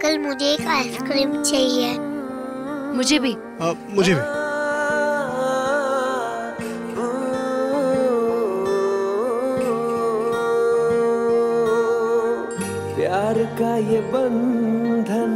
Uncle मुझे एक ice cream चाहिए। मुझे भी। मुझे भी। प्यार का ये बंधन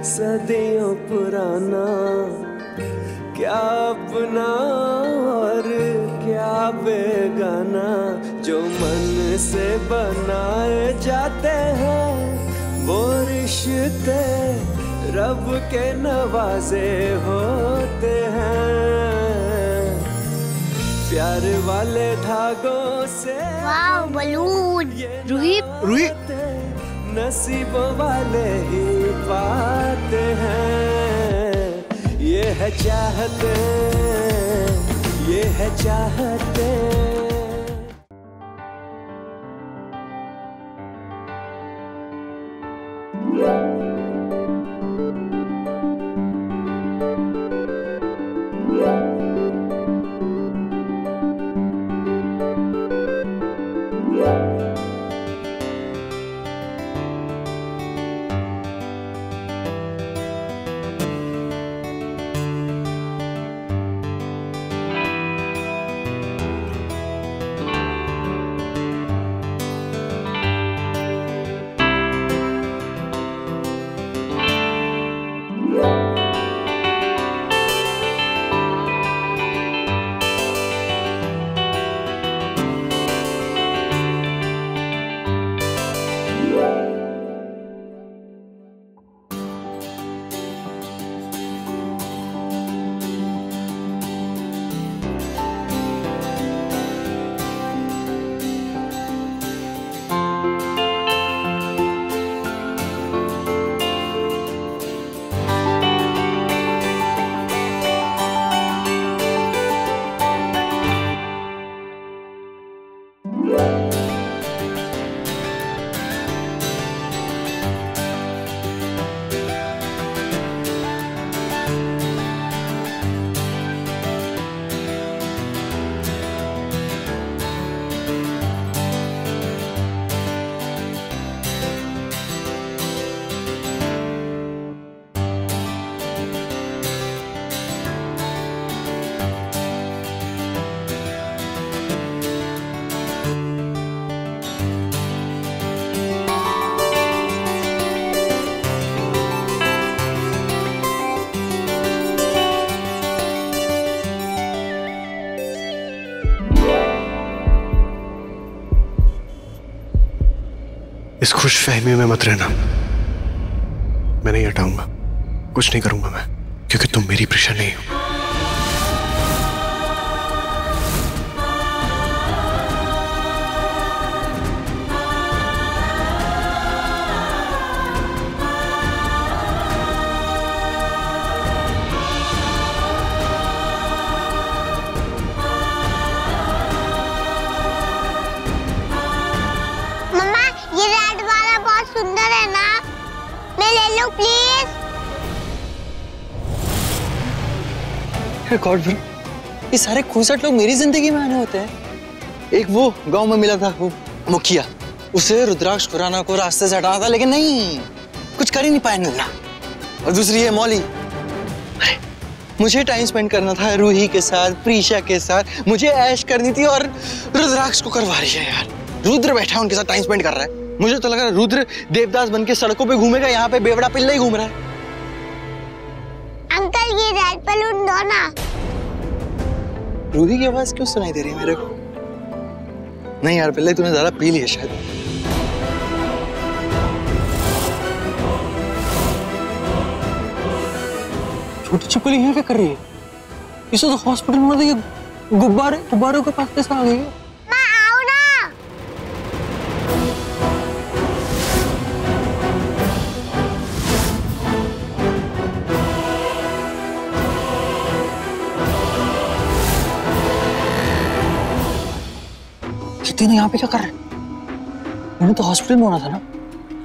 सदियों पुराना, क्या अपना और क्या बेगाना, जो मन से बनाए जाते हैं वो रिश्ते रब के नवाजे होते हैं। प्यार वाले धागों से वाह बलून। रूही रूही नसीब वाले ही पाते हैं। ये है चाहते, ये है चाहते। इस खुशफहमी में मत रहना। मैं नहीं हटाऊंगा, कुछ नहीं करूंगा मैं, क्योंकि तुम मेरी प्रेशर नहीं हो। सुंदर है ना, मैं ले लूं प्लीज। गॉड ब्रो, ये सारे खूंसट लोग मेरी जिंदगी में आने होते हैं। एक वो गांव में मिला था वो मुखिया, उसे रुद्राक्ष खुराना को रास्ते से हटाना था, लेकिन नहीं, कुछ कर ही नहीं पाया मुन्ना। और दूसरी है मौली। अरे मुझे टाइम स्पेंड करना था रूही के साथ, प्रीशा के साथ, मुझे ऐश करनी थी और रुद्राक्ष को करवा रही है यार। रुद्र बैठा उनके साथ टाइम स्पेंड कर रहा है। मुझे तो लग रहा है रुद्र देवदास बनके सड़कों पे घूमेगा, यहाँ पे बेवड़ा पिल्ला ही घूम रहा है। अंकल ये रेड बलून दो ना। रूही की आवाज क्यों सुनाई दे रही है मेरे को? नहीं यार पिल्ले, तूने ज्यादा पी लिया शायद। छोटी छिपकली यहाँ क्या कर रही है? इसे तो हॉस्पिटल में ये गुब्बारों के पास कैसे आ गई है? तीनों यहाँ पे क्या कर रहे हैं? मैंने तो हॉस्पिटल में होना था ना।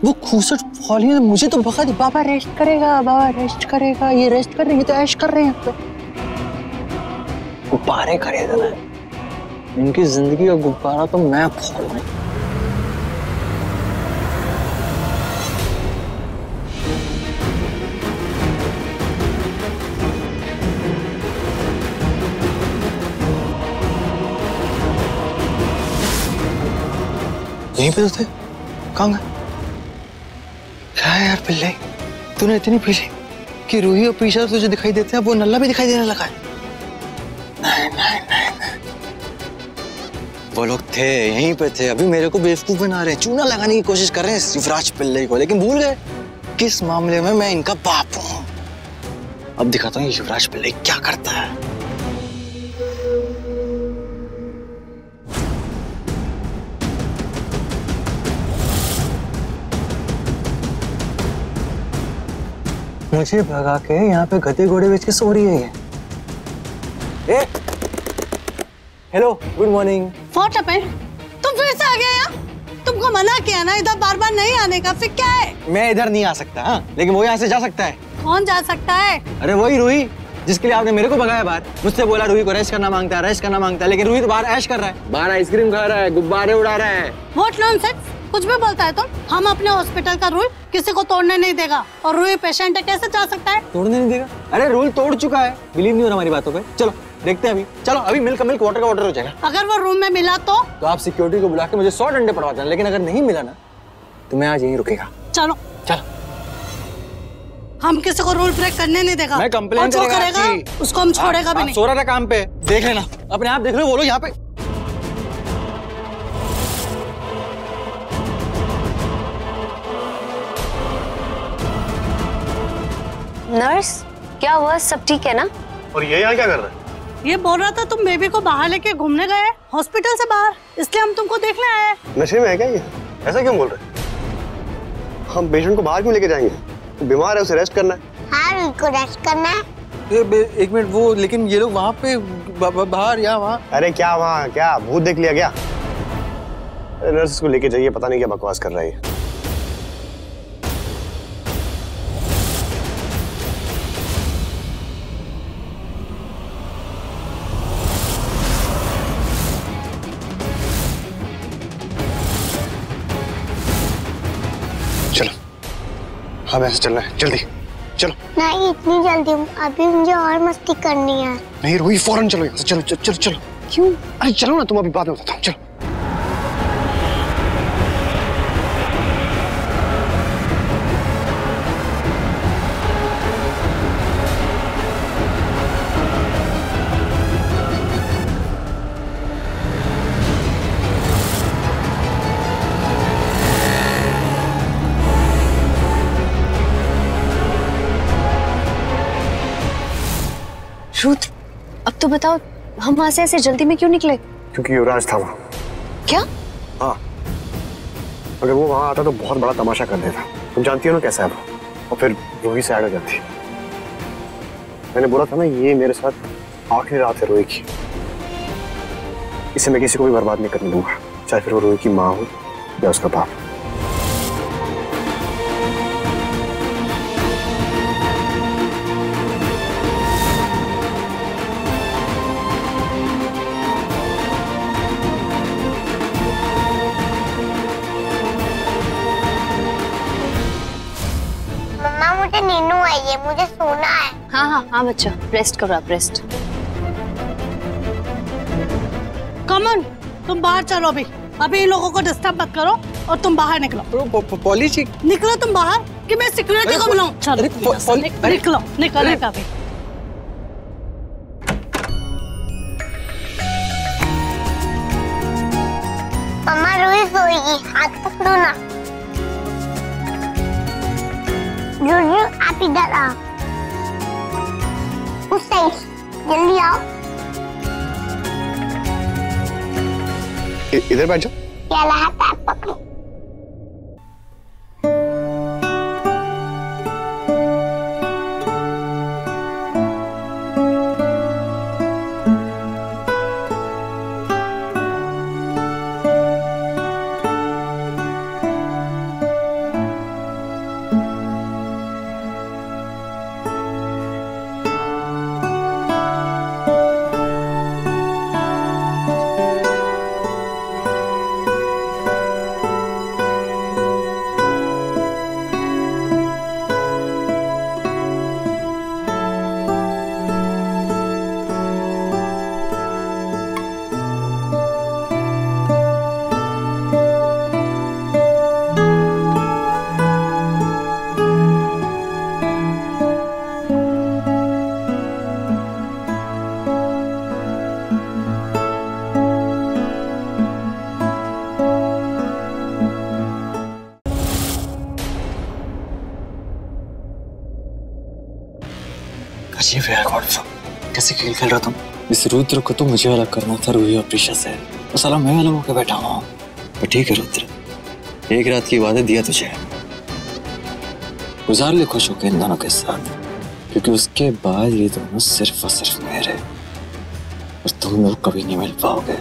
वो खूसट फॉली ने मुझे तो भगा दी। बाबा रेस्ट करेगा, बाबा रेस्ट करेगा, ये रेस्ट कर रहे हैं, तो ऐश कर रहे हैं। तो गुब्बारे खरीदना है, इनकी जिंदगी का गुब्बारा तो मैं फोड़ यहीं पे तो थे, कहाँ गए? क्या है यार पिल्ले, तूने इतनी फीलिंग कि रूही और प्रीशा तुझे दिखाई देते हैं, वो नल्ला भी दिखाई देने लगा है। नहीं नहीं नहीं नहीं, वो लोग थे, यहीं पे थे, अभी मेरे को बेवकूफ बना रहे हैं, चूना लगाने की कोशिश कर रहे हैं युवराज पिल्ले को, लेकिन भूल गए किस मामले में मैं इनका बाप हूं। अब दिखाता हूँ युवराज पिल्ले क्या करता है। मुझे भगा के यहाँ पे गधे घोड़े बेच के सो रही है ये। Hello, good morning. What happened? तुम फिर से आ गए यहाँ? तुमको मना किया ना इधर बार बार नहीं आने का, फिर क्या है? मैं इधर नहीं आ सकता, हाँ, लेकिन वो यहाँ से जा सकता है। कौन जा सकता है? अरे वही रूही, जिसके लिए आपने मेरे को भगाया बाहर। मुझसे बोला रूही को रेस्ट करना मांगता है, रेस्ट करना मांगता है, लेकिन रूही तो बाहर ऐश कर रहा है, बाहर आइसक्रीम खा रहा है, गुब्बारे उड़ा रहा है। व्हाट नॉनसेंस, कुछ भी बोलता है तुम। हम अपने हॉस्पिटल का रूल किसी को तोड़ने नहीं देगा, और रूही पेशेंट है, कैसे जा सकता है? तोड़ने नहीं देगा? अरे रूल तोड़ चुका है, बिलीव नहीं हो रहा हमारी बातों पे। चलो देखते हैं अभी, चलो अभी मिल्क वाटर का वाटर हो जाएगा। अगर वो रूम में मिला तो आप सिक्योरिटी को बुला के मुझे 100 डंडे पड़वा देना, लेकिन अगर नहीं मिला ना तो मैं आज यहीं रुकेगा। चलो चलो, हम किसी को रूल ब्रेक करने नहीं देगा। मैं कंप्लेंट करेगा उसको हम छोड़ेगा भी नहीं। सो रहा था काम पे, देख लेना अपने आप, देख लो बोलो यहाँ पे। नर्स, क्या हुआ? सब ठीक है ना? और ये यहाँ क्या कर रहा है? ये बोल रहा था तुम बेबी को बाहर लेके घूमने गए हॉस्पिटल से बाहर, इसलिए हम तुमको देखने आए। नशे में है क्या ये? ऐसा क्यों बोल रहे? हम पेशेंट को बाहर क्यों लेके जाएंगे? बीमार है, उसे रेस्ट करना है। हाँ, उनको रेस्ट करना है। एक मिनट, वो लेकिन ये लोग वहाँ पे बाहर या वहाँ? अरे क्या वहाँ, क्या भूत देख लिया क्या? नर्स को लेके जाइए, पता नहीं क्या बकवास कर रही है। चलो, हाँ ऐसे चलना है, जल्दी चलो। नहीं, इतनी जल्दी अभी मुझे और मस्ती करनी है। नहीं रूही, फौरन चलो यहाँ से, चलो चलो चलो चलो। क्यों? अरे चलो ना, तुम अभी बाद में बताता हूँ, चलो। रुद्र, अब तो बताओ, हम वहां से ऐसे जल्दी में क्यों निकले? क्योंकि युवराज था वहाँ। क्या? हाँ, अगर वो वहाँ आता तो बहुत बड़ा तमाशा कर देता। तुम जानती हो ना कैसा है वो, और फिर रूही से ऐड हो जाती। मैंने बोला था ना, ये मेरे साथ आखिरी रात है रूही की, इसे मैं किसी को भी बर्बाद नहीं करने दूंगा, चाहे फिर वो रूही की माँ हो या उसका बाप। मम्मा, मुझे नींद आई है, मुझे सोना है। हाँ हाँ हाँ बच्चा, रेस्ट करो आप, रेस्ट। कमन, तुम बाहर चलो अभी। अभी इन लोगों को डिस्टर्ब मत करो और तुम बाहर निकलो। पॉलिसी निकलो तुम बाहर, कि मैं सिक्योरिटी को बुलाऊं? चलो निकलो, निकलने का भी। मम्मा, रूही सोएगी, हाथ पकड़ो ना। जुजू, आप इधर आओ। उस साइड, जल्दी आओ। इधर बैठ जाओ। ये वाला हाथ आप पकड़ो। अजीब है यार। कैसे खेल खेल रहा तुम? इस रुद्र को तो मुझे अलग करना था रूही और प्रीशा से, और साला मैं अलग होकर बैठा हूँ। तो ठीक है रुद्र, एक रात की वादा दिया तुझे, गुजार ले खुश होकर इन दोनों के साथ, क्योंकि उसके बाद ये दोनों सिर्फ और सिर्फ मेरे, और तुम लोग कभी नहीं मिल पाओगे।